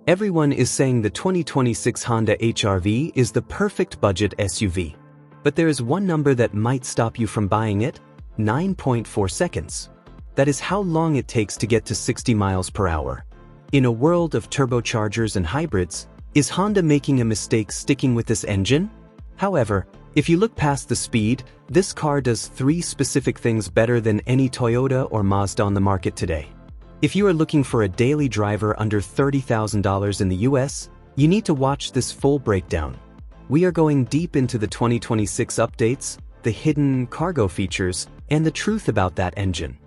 Everyone is saying the 2026 Honda HR-V is the perfect budget SUV. But there is one number that might stop you from buying it: 9.4 seconds. That is how long it takes to get to 60 miles per hour. In a world of turbochargers and hybrids, is Honda making a mistake sticking with this engine? However, if you look past the speed, this car does 3 specific things better than any Toyota or Mazda on the market today. If you are looking for a daily driver under $30,000 in the US, you need to watch this full breakdown. We are going deep into the 2026 updates, the hidden cargo features, and the truth about that engine.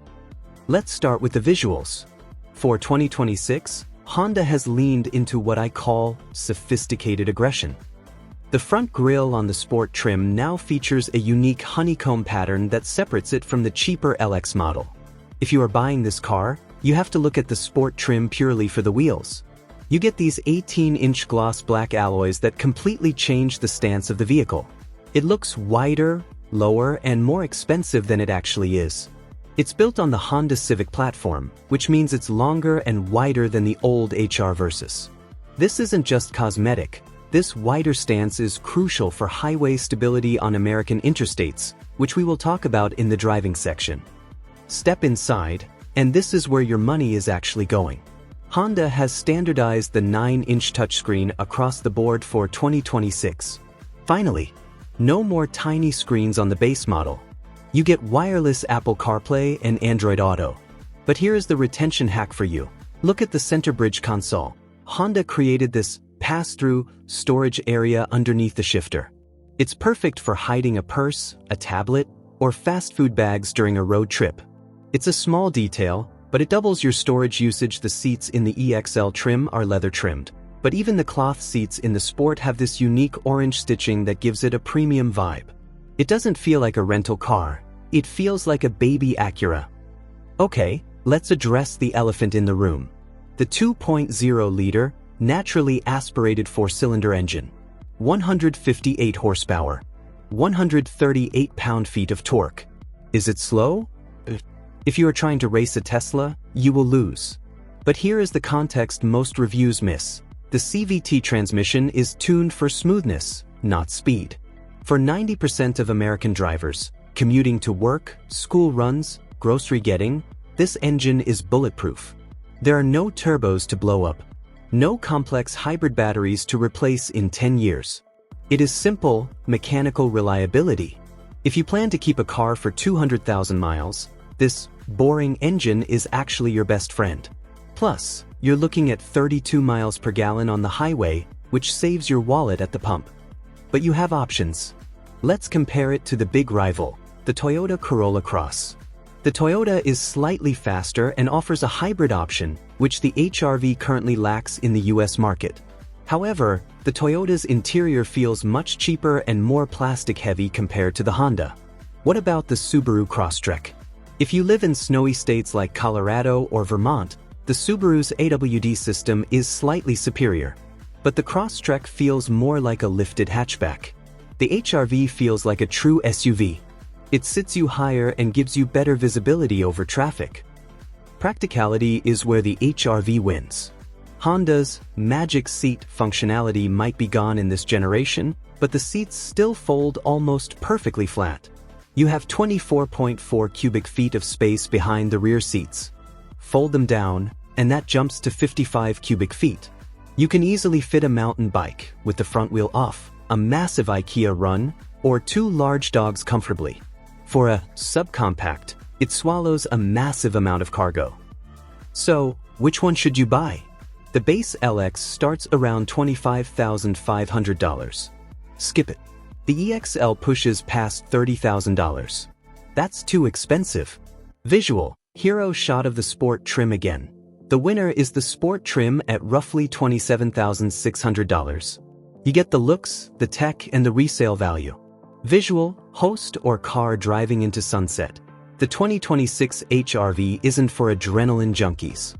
Let's start with the visuals. For 2026, Honda has leaned into what I call sophisticated aggression. The front grille on the Sport trim now features a unique honeycomb pattern that separates it from the cheaper LX model. If you are buying this car, you have to look at the Sport trim purely for the wheels. You get these 18-inch gloss black alloys that completely change the stance of the vehicle. It looks wider, lower, and more expensive than it actually is. It's built on the Honda Civic platform, which means it's longer and wider than the old HR Versys. This isn't just cosmetic. This wider stance is crucial for highway stability on American interstates, which we will talk about in the driving section. Step inside, and this is where your money is actually going. Honda has standardized the 9-inch touchscreen across the board for 2026. Finally, no more tiny screens on the base model. You get wireless Apple CarPlay and Android Auto. But here is the retention hack for you. Look at the center bridge console. Honda created this pass-through storage area underneath the shifter. It's perfect for hiding a purse, a tablet, or fast food bags during a road trip. It's a small detail, but it doubles your storage usage. The seats in the EXL trim are leather trimmed, but even the cloth seats in the Sport have this unique orange stitching that gives it a premium vibe. It doesn't feel like a rental car, it feels like a baby Acura. Okay, let's address the elephant in the room. The 2.0-liter, naturally aspirated 4-cylinder engine. 158 horsepower. 138 pound-feet of torque. Is it slow? If you are trying to race a Tesla, you will lose. But here is the context most reviews miss. The CVT transmission is tuned for smoothness, not speed. For 90% of American drivers, commuting to work, school runs, grocery getting, this engine is bulletproof. There are no turbos to blow up. No complex hybrid batteries to replace in 10 years. It is simple, mechanical reliability. If you plan to keep a car for 200,000 miles, this boring engine is actually your best friend. Plus, you're looking at 32 miles per gallon on the highway, which saves your wallet at the pump. But you have options. Let's compare it to the big rival, the Toyota Corolla Cross. The Toyota is slightly faster and offers a hybrid option, which the HR-V currently lacks in the US market. However, the Toyota's interior feels much cheaper and more plastic-heavy compared to the Honda. What about the Subaru Crosstrek? If you live in snowy states like Colorado or Vermont, the Subaru's AWD system is slightly superior. But the Crosstrek feels more like a lifted hatchback. The HR-V feels like a true SUV. It sits you higher and gives you better visibility over traffic. Practicality is where the HR-V wins. Honda's magic seat functionality might be gone in this generation, but the seats still fold almost perfectly flat. You have 24.4 cubic feet of space behind the rear seats. Fold them down, and that jumps to 55 cubic feet. You can easily fit a mountain bike with the front wheel off, a massive IKEA run, or 2 large dogs comfortably. For a subcompact, it swallows a massive amount of cargo. So, which one should you buy? The base LX starts around $25,500. Skip it. The EXL pushes past $30,000. That's too expensive. Visual, hero shot of the Sport trim again. The winner is the Sport trim at roughly $27,600. You get the looks, the tech, and the resale value. Visual, host or car driving into sunset. The 2026 HR-V isn't for adrenaline junkies.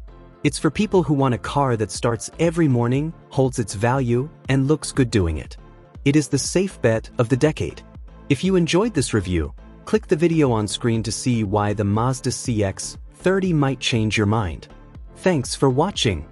It's for people who want a car that starts every morning, holds its value, and looks good doing it. It is the safe bet of the decade. If you enjoyed this review, click the video on screen to see why the Mazda CX-30 might change your mind. Thanks for watching.